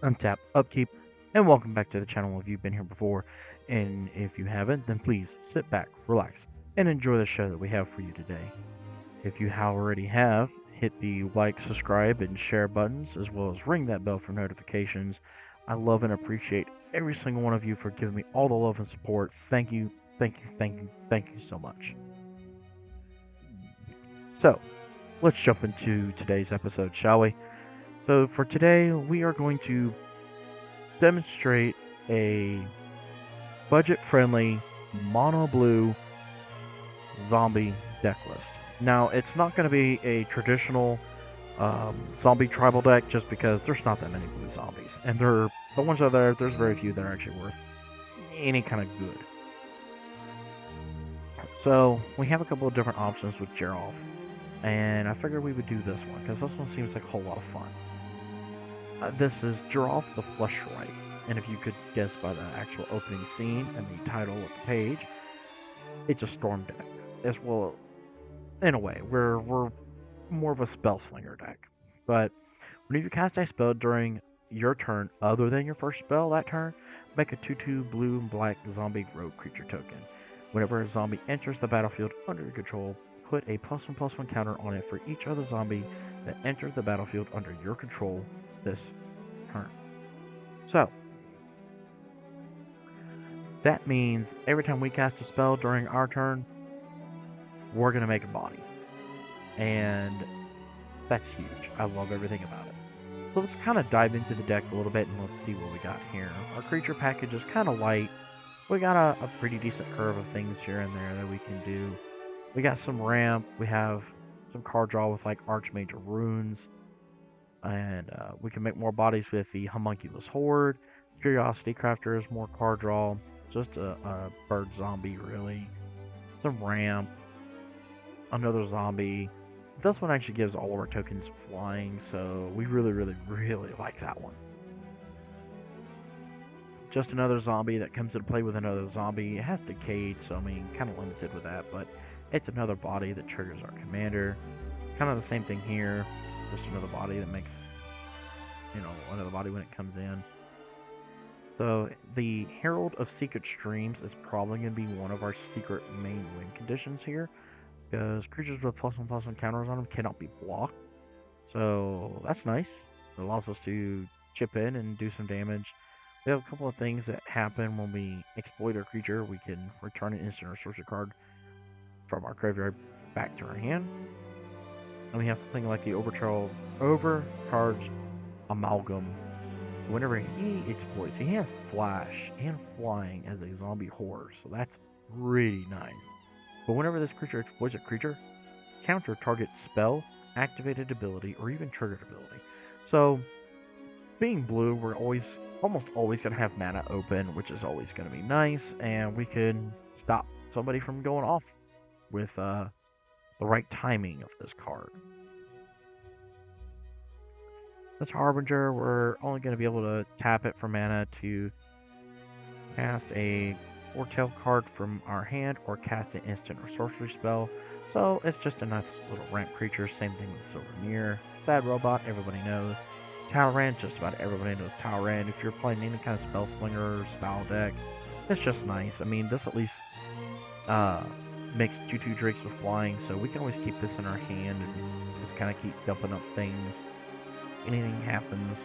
untap, upkeep, and welcome back to the channel if you've been here before. And if you haven't, then please sit back, relax, and enjoy the show that we have for you today. If you already have, hit the like, subscribe, and share buttons, as well as ring that bell for notifications. I love and appreciate every single one of you for giving me all the love and support. Thank you, thank you, thank you, thank you so much. So, let's jump into today's episode, shall we? So, for today, we are going to demonstrate a budget-friendly mono blue zombie deck list. Now, it's not going to be a traditional zombie tribal deck just because there's not that many blue zombies, and the ones out there. There's very few that are actually worth any kind of good. So we have a couple of different options with Geralf, and I figured we would do this one because this one seems like a whole lot of fun. This is Geralf the Fleshwright, and if you could guess by the actual opening scene and the title of the page, it's a storm deck. As well, in a way, we're more of a spell slinger deck. But when you cast a spell during your turn other than your first spell that turn, make a 2/2 blue and black zombie rogue creature token. Whenever a zombie enters the battlefield under your control, put a +1/+1 counter on it for each other zombie that enters the battlefield under your control this turn. So, that means every time we cast a spell during our turn, we're going to make a body. And that's huge. I love everything about it. So let's kind of dive into the deck a little bit and let's see what we got here. Our creature package is kind of light. We got a pretty decent curve of things here and there that we can do. We got some ramp. We have some card draw with like Archmage runes. And we can make more bodies with the Homunculus Horde. Curiosity Crafter is more card draw. Just a bird zombie, really. Some ramp. Another zombie. This one actually gives all of our tokens flying, so we really, really, really like that one. Just another zombie that comes into play with another zombie. It has Decayed, so I mean, kind of limited with that, but it's another body that triggers our commander. Kind of the same thing here. Just another body that makes, another body when it comes in. So the Herald of Secret Streams is probably going to be one of our secret main win conditions here, because creatures with +1/+1 counters on them cannot be blocked. So that's nice. It allows us to chip in and do some damage. We have a couple of things that happen when we exploit our creature. We can return an instant or sorcery card from our graveyard back to our hand. And we have something like the Overcharged Amalgam. So whenever he exploits, he has Flash and Flying as a zombie horror. So that's really nice. But whenever this creature exploits a creature, counter target spell, activated ability, or even triggered ability. So, being blue, we're almost always going to have mana open, which is always going to be nice, and we can stop somebody from going off with the right timing of this card. This Harbinger, we're only going to be able to tap it for mana to cast a Foretell card from our hand or cast an instant or sorcery spell. So it's just a nice little ramp creature. Same thing with Silver Mirror. Sad Robot, everybody knows. Talrand, just about everybody knows Talrand. If you're playing any kind of Spell Slinger style deck, it's just nice. I mean, this at least makes 2/2 Drakes with flying, so we can always keep this in our hand and just kind of keep dumping up things. Anything happens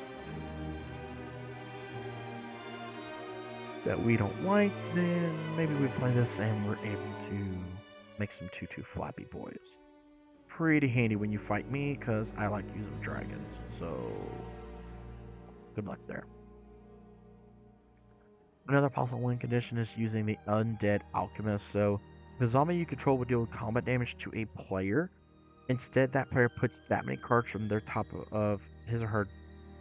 that we don't like, then maybe we play this and we're able to make some 2/2 Flappy Boys. Pretty handy when you fight me, because I like using dragons, so good luck there. Another possible win condition is using the Undead Alchemist. So the zombie you control will deal combat damage to a player. Instead, that player puts that many cards from their top of his or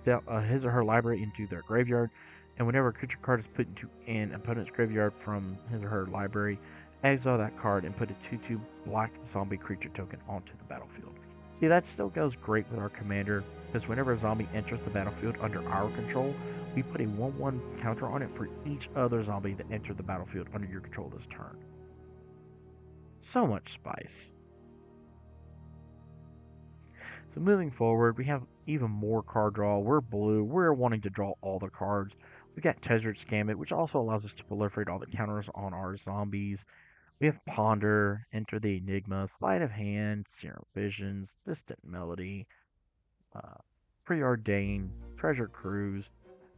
her library into their graveyard, and whenever a creature card is put into an opponent's graveyard from his or her library, exile that card and put a 2/2 black zombie creature token onto the battlefield. See, that still goes great with our commander, because whenever a zombie enters the battlefield under our control, we put a 1/1 counter on it for each other zombie that entered the battlefield under your control this turn. So much spice. So moving forward, we have even more card draw. We're blue. We're wanting to draw all the cards. We got Tezzeret Gambit, which also allows us to proliferate all the counters on our zombies. We have Ponder, Enter the Enigma, Sleight of Hand, Serum Visions, Distant Melody, uh, Preordain, Treasure Cruise.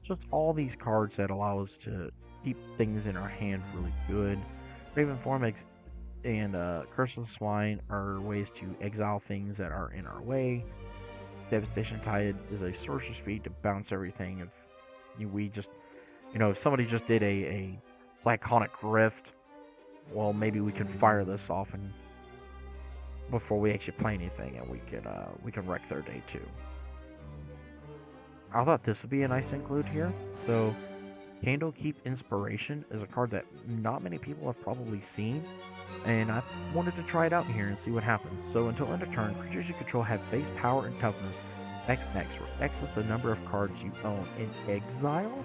Just all these cards that allow us to keep things in our hand really good. Ravenform and Curse of the Swine are ways to exile things that are in our way. Devastation Tide is a sorcerer speed to bounce everything. If we just, if somebody just did a Cyclonic Rift, well, maybe we can fire this off and before we actually play anything, and we can wreck their day too. I thought this would be a nice include here. So, Candlekeep Inspiration is a card that not many people have probably seen, and I wanted to try it out here and see what happens. So, until end of turn, creatures you control have base power and toughness X where X is the number of cards you own in exile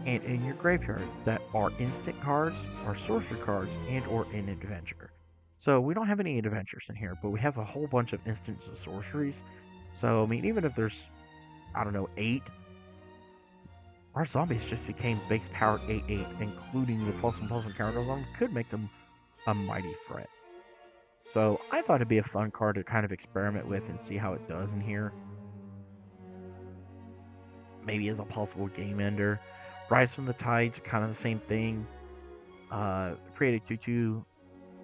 and in your graveyard that are instant cards, or sorcery cards, and or in adventure. So we don't have any adventures in here, but we have a whole bunch of instants of sorceries. So I mean, even if there's, I don't know, 8, our zombies just became base powered 8/8, including the plus and counters on them, could make them a mighty threat. So I thought it'd be a fun card to kind of experiment with and see how it does in here. Maybe as a possible game ender. Rise from the Tides, kind of the same thing. Create a 2/2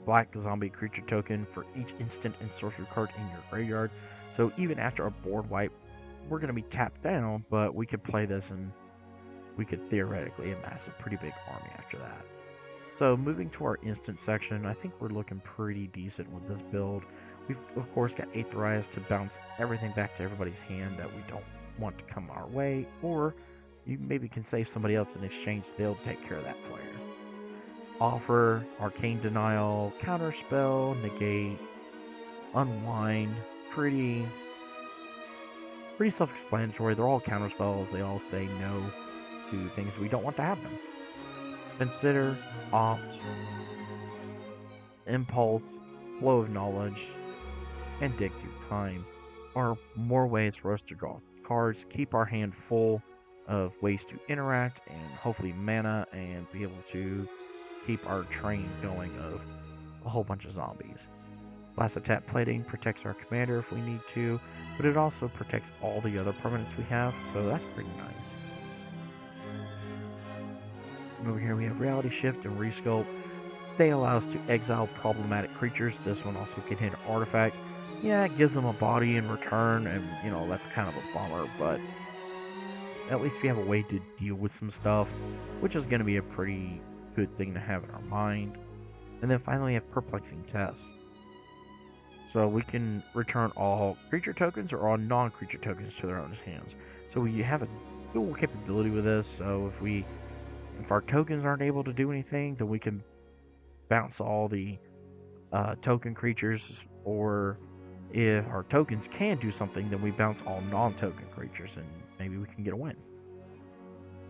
black zombie creature token for each instant and sorcery card in your graveyard. So even after a board wipe, we're going to be tapped down, but we could play this and we could theoretically amass a pretty big army after that. So moving to our instant section, I think we're looking pretty decent with this build. We've of course got Aetherize to bounce everything back to everybody's hand that we don't want to come our way, or you maybe can save somebody else in exchange, they'll take care of that player. Offer, Arcane Denial, Counterspell, Negate, Unwind, pretty self-explanatory. They're all counterspells. They all say no to things we don't want to happen. Consider, Opt, Impulse, Flow of Knowledge, and Dig Through Time are more ways for us to draw cards, keep our hand full of ways to interact, and hopefully mana, and be able to keep our train going of a whole bunch of zombies. Blast Attack Plating protects our commander if we need to, but it also protects all the other permanents we have, so that's pretty nice. Over here we have Reality Shift and Resculpt. They allow us to exile problematic creatures. This one also can hit an artifact. Yeah, it gives them a body in return, and that's kind of a bummer, but at least we have a way to deal with some stuff, which is going to be a pretty good thing to have in our mind. And then finally we have Perplexing Test. So we can return all creature tokens or all non-creature tokens to their own hands. So we have a dual capability with this, so if our tokens aren't able to do anything, then we can bounce all the token creatures, or if our tokens can do something, then we bounce all non-token creatures, and maybe we can get a win.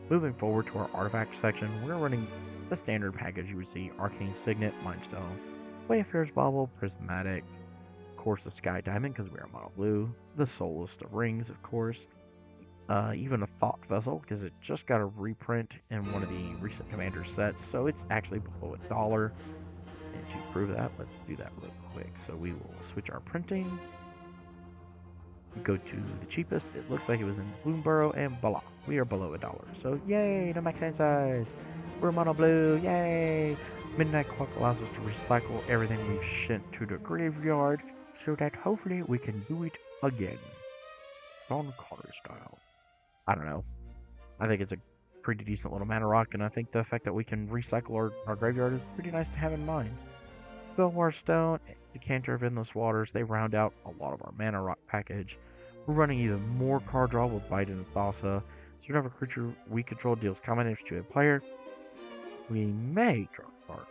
Moving forward to our artifact section, we're running the standard package you would see: Arcane Signet, Mindstone, Wayfarer's Bauble, Prismatic, of course the Sky Diamond because we are mono blue, the Soulless, the Rings, of course, even a Thought Vessel because it just got a reprint in one of the recent Commander sets, so it's actually below $1. And to prove that, let's do that real quick. So we will switch our printing, go to the cheapest. It looks like it was in Bloomburrow, and voila, we are below $1. So yay, no max hand size. We're mono blue, yay! Midnight Clock allows us to recycle everything we've sent to the graveyard, so that hopefully we can do it again. Don Carter style. I don't know. I think it's a pretty decent little mana rock, and I think the fact that we can recycle our graveyard is pretty nice to have in mind. Belvoir Stone, Decanter of Endless Waters, they round out a lot of our mana rock package. We're running even more card draw with Bite and Thassa. So whenever a creature we control deals combat damage to a player, we may draw a card.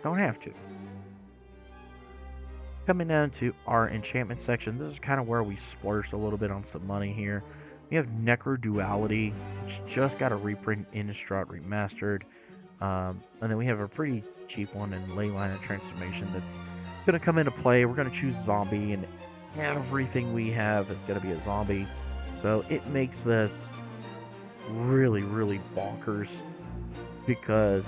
Don't have to. Coming down to our enchantment section, this is kind of where we splurged a little bit on some money here. We have Necro Duality, which just got a reprint in Innistrad Remastered. And then we have a pretty cheap one in Leyline of Transformation that's going to come into play. We're going to choose Zombie, and everything we have is going to be a zombie. So it makes this really, really bonkers because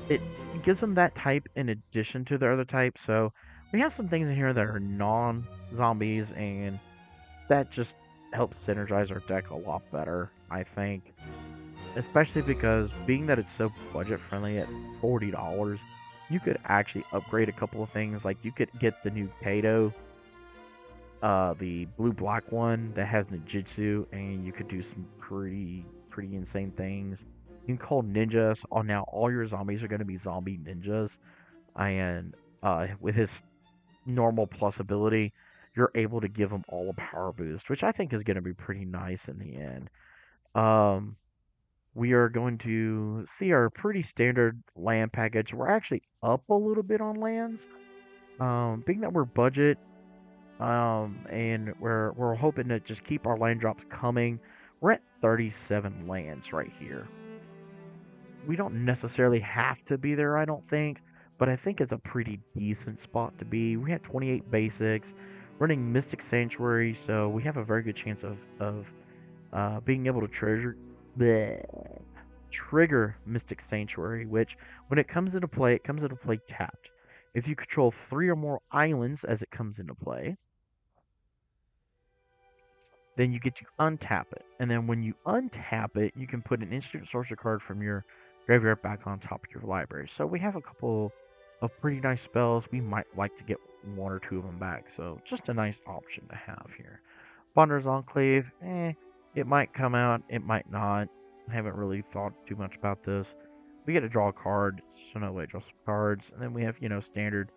it gives them that type in addition to their other type. So we have some things in here that are non-zombies, and that just helps synergize our deck a lot better, I think. Especially because being that it's so budget friendly at $40, you could actually upgrade a couple of things. Like you could get the new Kato, the blue black one that has ninjutsu, and you could do some pretty insane things. You can call ninjas. Oh, now all your zombies are going to be zombie ninjas, and with his normal plus ability, you're able to give them all a power boost, which I think is going to be pretty nice in the end. Um, we are going to see our pretty standard land package. We're actually up a little bit on lands. Being that we're budget, and we're hoping to just keep our land drops coming. We're at 37 lands right here. We don't necessarily have to be there, I don't think, but I think it's a pretty decent spot to be. We had 28 basics, running Mystic Sanctuary, so we have a very good chance of being able to bleh, trigger Mystic Sanctuary, which when it comes into play tapped. If you control 3 or more islands as it comes into play, then you get to untap it. And then when you untap it, you can put an instant sorcerer card from your graveyard back on top of your library. So we have a couple of pretty nice spells. We might like to get 1 or 2 of them back. So just a nice option to have here. Wanderer's Enclave, it might come out, it might not. I haven't really thought too much about this. We get to draw a card, so no way draw some cards. And then we have, standard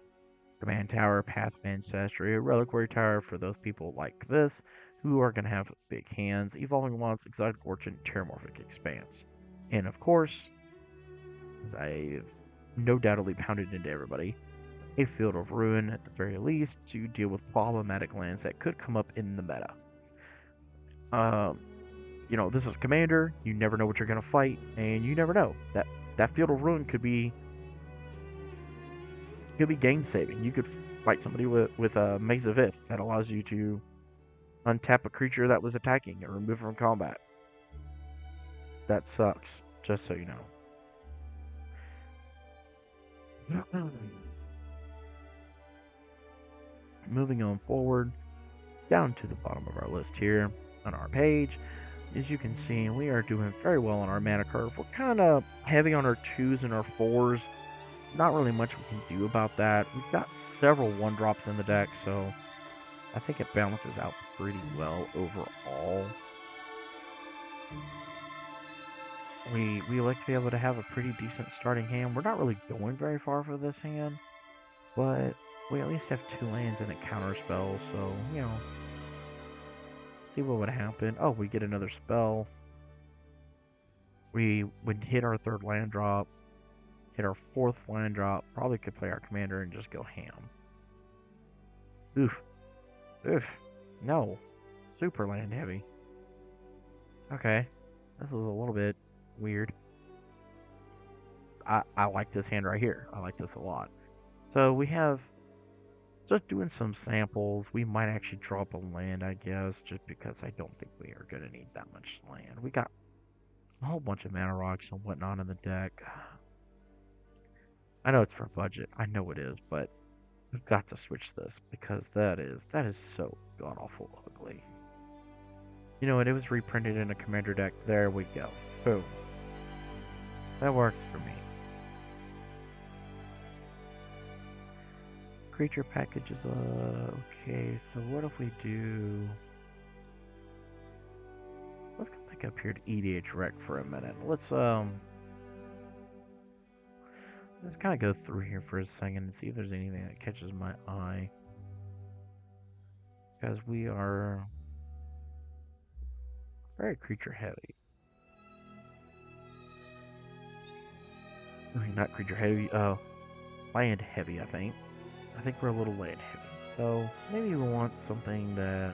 Command Tower, Path of Ancestry, a Reliquary Tower for those people like this who are going to have big hands, Evolving Wilds, Exotic Fortune, Terramorphic Expanse. And of course, as I've no doubtedly pounded into everybody, a Field of Ruin at the very least to deal with problematic lands that could come up in the meta. This is Commander, you never know what you're going to fight, and you never know. That Field of Ruin could be game saving. You could fight somebody with a Maze of Ith that allows you to untap a creature that was attacking and remove from combat. That sucks, just so you know. Moving on forward, down to the bottom of our list here on our page. As you can see, we are doing very well on our mana curve. We're kind of heavy on our 2s and our 4s. Not really much we can do about that. We've got several 1-drops in the deck, so I think it balances out pretty well overall. We like to be able to have a pretty decent starting hand. We're not really going very far for this hand, but we at least have 2 lands and a counter spell, so, see what would happen. Oh, we get another spell. We would hit our 3rd land drop, hit our 4th land drop, probably could play our commander and just go ham. Oof. No. Super land heavy. Okay. This is a little bit weird. I like this hand right here. I like this a lot. So we have just doing some samples. We might actually drop a land, I guess, just because I don't think we are going to need that much land. We got a whole bunch of mana rocks and whatnot in the deck. I know it's for budget. I know it is, but we've got to switch this because that is so god awful ugly. You know what? It was reprinted in a commander deck. There we go. Boom. That works for me. Creature packages. Okay. So what if we do? Let's go back up here to EDH Rec for a minute. Let's kind of go through here for a second and see if there's anything that catches my eye. Because we are very creature heavy. I mean, not creature heavy. Land heavy, I think. I think we're a little land heavy. So maybe we want something that.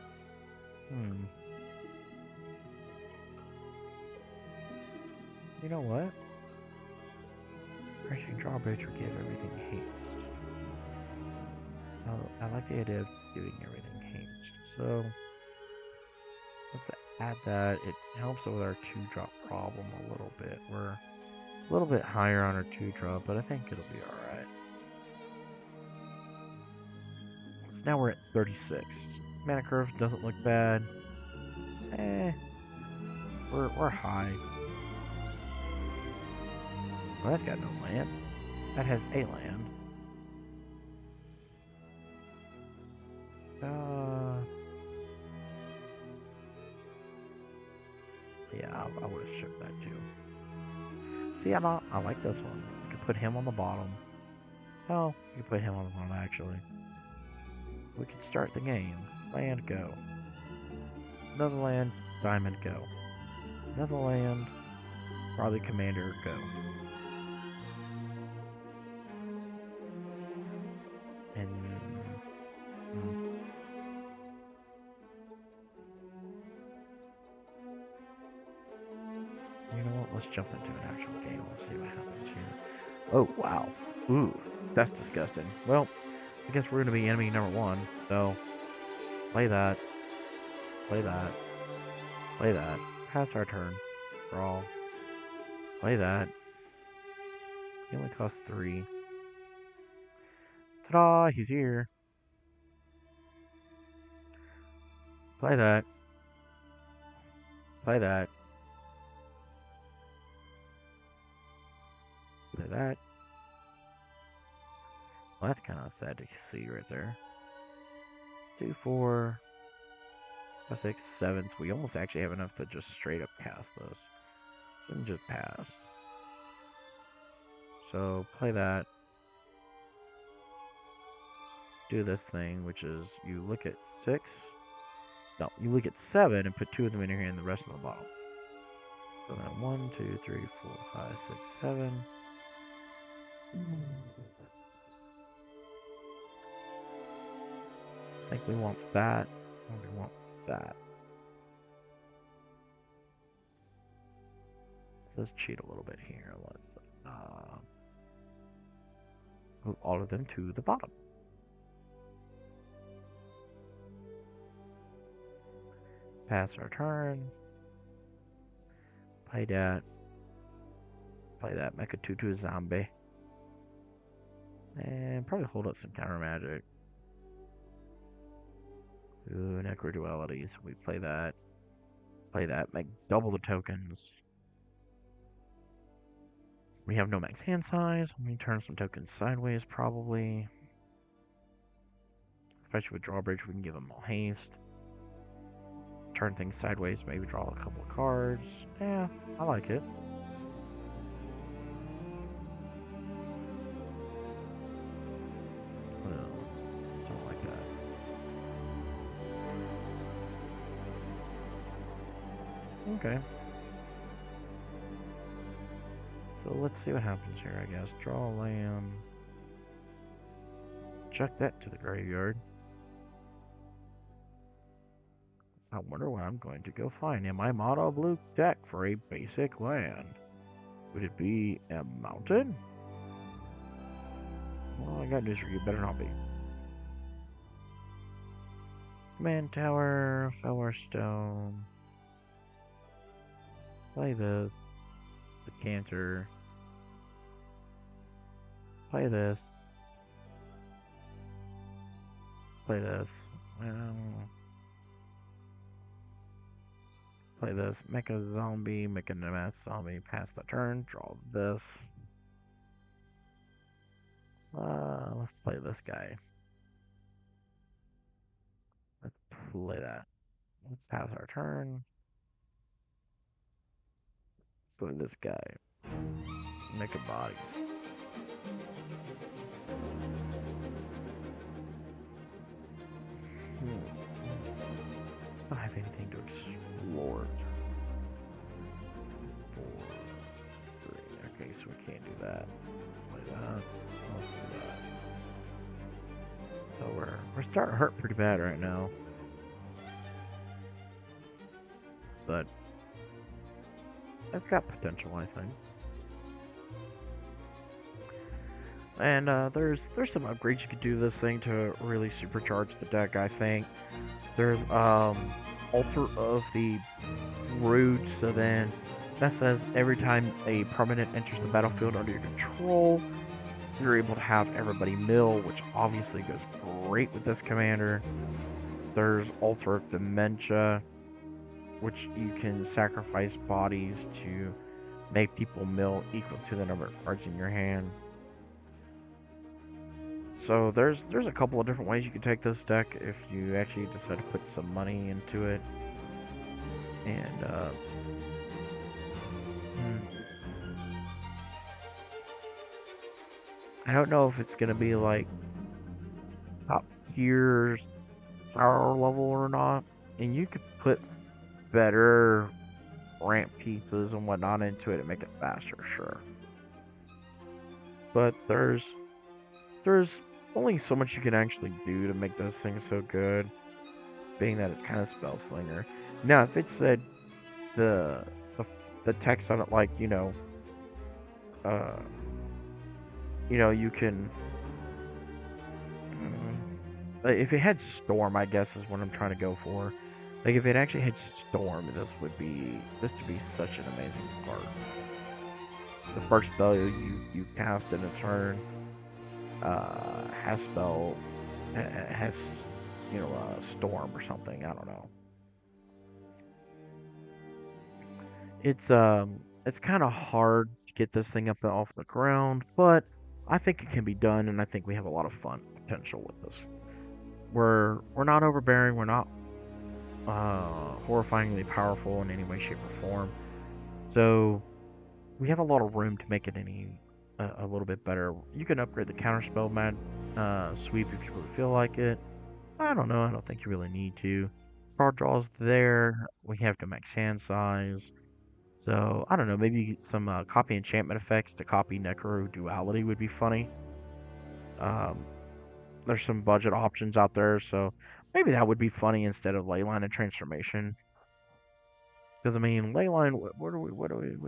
You know what? Crashing Drawbridge would give everything haste. I like the idea of giving everything canes. So let's add that. It helps with our 2-drop problem a little bit. We're a little bit higher on our 2-drop, but I think it'll be alright. So now we're at 36. Mana curve doesn't look bad. We're high. Well, that's got no land. That has a land. Yeah, I would have shipped that too. See, I like this one. You could put him on the bottom. Oh, you could put him on the bottom actually. We could start the game. Land, go. Another land, diamond, go. Another land, probably commander, go. And you know what? Let's jump into an actual game. Let's see what happens here. Oh, wow. Ooh, that's disgusting. Well, I guess we're going to be enemy number 1, so play that. Play that. Play that. Pass our turn. Draw. Play that. He only costs 3. Ta-da! He's here. Play that. Play that. Play that. Well, that's kind of sad to see right there. 2, 4, 5, 6, 7. So we almost actually have enough to just straight up pass this. We can just pass. So play that. Do this thing, which is you look at 6. No, you look at 7 and put 2 of them in your hand, and the rest on the bottom. So then 1, 2, 3, 4, 5, 6, 7. I think we want that, and we want that. So let's cheat a little bit here. Let's move all of them to the bottom. Pass our turn. Play that. Play that. Make a 2/2 zombie. And probably hold up some counter magic. Ooh, necro dualities. We play that. Play that. Make double the tokens. We have no max hand size. We turn some tokens sideways, probably. Especially with drawbridge, we can give them all haste. Turn things sideways, maybe draw a couple of cards. Yeah, I like it. Well, don't like that. Okay. So let's see what happens here, I guess. Draw a land. Chuck that to the graveyard. I wonder what I'm going to go find in my mono blue deck for a basic land. Would it be a mountain? Well, I got news for you. Better not be. Command Tower, Feller Stone. Play this. The Canter. Play this. Play this. Play this. Make a zombie. Make a mass zombie. Pass the turn. Draw this. Let's play this guy. Let's play that. Let's pass our turn. Play this guy. Make a body. I don't have anything to explore. 4, 3. Okay, so we can't do that. Play that. Let's do that. So we're starting to hurt pretty bad right now. But it's got potential, I think. And there's some upgrades you could do to this thing to really supercharge the deck, I think. There's Altar of the Brood, so then that says every time a permanent enters the battlefield under your control, you're able to have everybody mill, which obviously goes great with this commander. There's Altar of Dementia, which you can sacrifice bodies to make people mill equal to the number of cards in your hand. So there's a couple of different ways you can take this deck if you actually decide to put some money into it. And I don't know if it's gonna be like top tier power level or not. And you could put better ramp pieces and whatnot into it and make it faster, sure. But there's only so much you can actually do to make this thing so good, being that it's kind of spell slinger. Now, if it said the the, the text on it, like uh, you can. If it had storm, I guess is what I'm trying to go for. Like if it actually had storm, this would be such an amazing card. The first spell you cast in a turn has storm or something. I don't know. It's kind of hard to get this thing up and off the ground, but I think it can be done, and I think we have a lot of fun potential with this. We're not overbearing. We're not horrifyingly powerful in any way, shape, or form. So we have a lot of room to make it a little bit better. You can upgrade the counterspell mad sweep if you really feel like it. I don't know. I don't think you really need to. Card draws there. We have to max hand size. So I don't know. Maybe some copy enchantment effects to copy Necro Duality would be funny. Um, there's some budget options out there, so maybe that would be funny instead of Leyline and Transformation. Because I mean, Leyline, what are we looking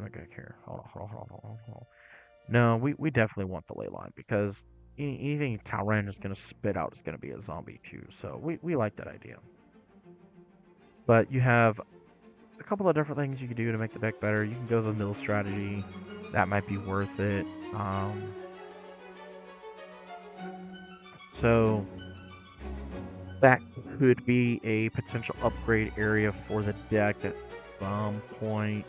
at here? Hold on. No, we definitely want the Leyline because anything Talran is going to spit out is going to be a zombie too. So we like that idea. But you have a couple of different things you can do to make the deck better. You can go the mill strategy. That might be worth it. So that could be a potential upgrade area for the deck at some point.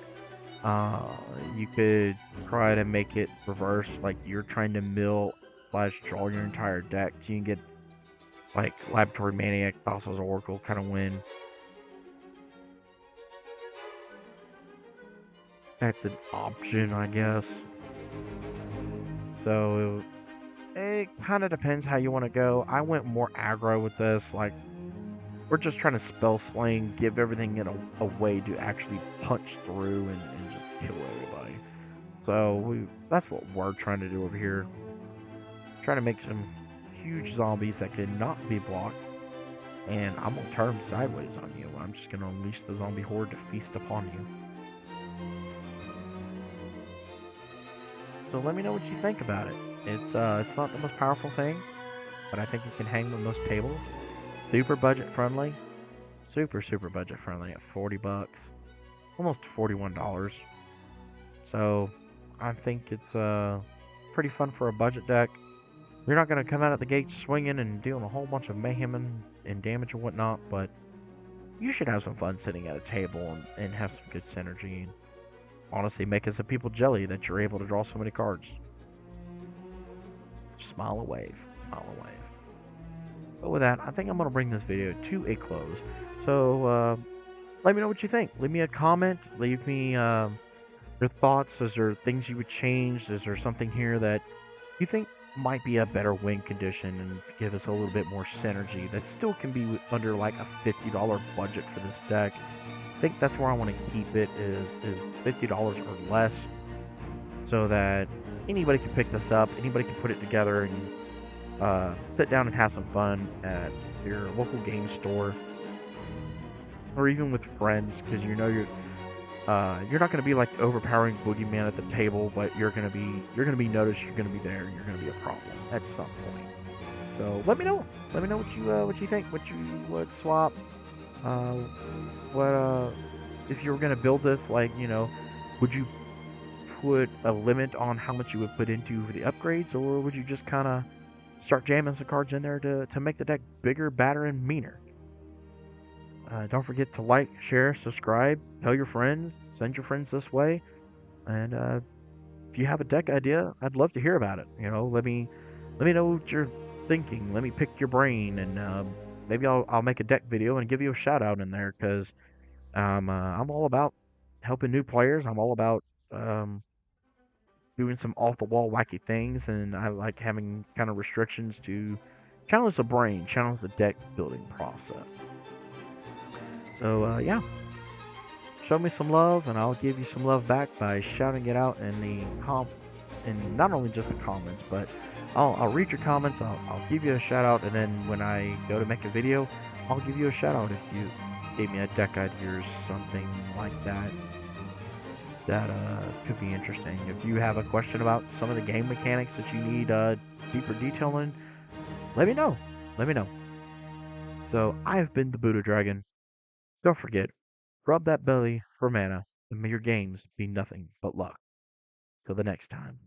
You could try to make it reverse, like you're trying to mill / draw your entire deck. So you can get like Laboratory Maniac, Thassa's Oracle kind of win. That's an option, I guess. So it kind of depends how you want to go. I went more aggro with this. Like, we're just trying to spell sling, give everything in a way to actually punch through and just kill everybody. So that's what we're trying to do over here. Trying to make some huge zombies that cannot be blocked. And I'm going to turn them sideways on you. I'm just going to unleash the zombie horde to feast upon you. So let me know what you think about it. It's not the most powerful thing, but I think it can hang with most tables. Super budget friendly. Super budget friendly at $40. Almost $41. So I think it's pretty fun for a budget deck. You're not going to come out of the gate swinging and dealing a whole bunch of mayhem and damage and whatnot, but you should have some fun sitting at a table and have some good synergy. And honestly, making some people jelly that you're able to draw so many cards. Smile a wave. But with that, I think I'm going to bring this video to a close. So let me know what you think. Leave me a comment. Leave me your thoughts. Is there things you would change? Is there something here that you think might be a better win condition and give us a little bit more synergy that still can be under like a $50 budget for this deck? I think that's where I want to keep it is $50 or less, so that anybody can pick this up, anybody can put it together and sit down and have some fun at your local game store or even with friends, because You're not gonna be like the overpowering boogeyman at the table, but you're gonna be noticed. You're gonna be there. You're gonna be a problem at some point. So let me know. Let me know what you think. What you would swap. Uh, what if you were gonna build this? Like would you put a limit on how much you would put into for the upgrades, or would you just kind of start jamming some cards in there to make the deck bigger, badder, and meaner? Don't forget to like, share, subscribe, tell your friends, send your friends this way, and if you have a deck idea, I'd love to hear about it. Let me know what you're thinking. Let me pick your brain, and maybe I'll make a deck video and give you a shout out in there because I'm all about helping new players. I'm all about um, doing some off the wall wacky things, and I like having kind of restrictions to challenge the brain, challenge the deck building process. So yeah, show me some love, and I'll give you some love back by shouting it out in and not only just the comments, but I'll read your comments. I'll give you a shout out, and then when I go to make a video, I'll give you a shout out if you gave me a deck idea or something like that. That could be interesting. If you have a question about some of the game mechanics that you need deeper detail in, let me know. Let me know. So I have been the Buddha Dragon. Don't forget, rub that belly for mana, and may your games be nothing but luck. Till the next time.